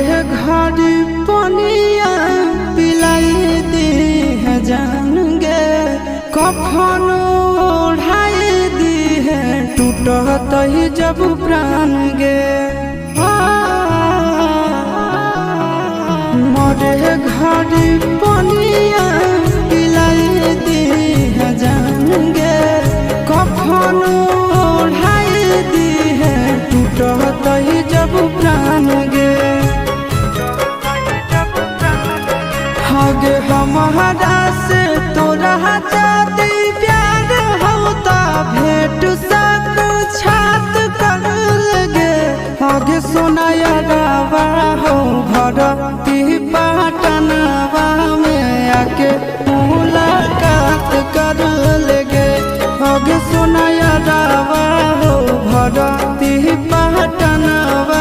घड़ी पनिया पिलाई दी है जान गे, कफन ओढ़ाई दी है टूटत ही जब प्राण गे। मरे घड़ी पनिया पिलाई दी है जान गे, कफन ओढ़ाई दी है टूटत ही जब प्राण गे। हगे हमारा से तोरा जाती प्यार होता भेंट सक छात कर लगे। हगे सोनाया गावा हो भरती पाटनवा में आके मुलाकात कर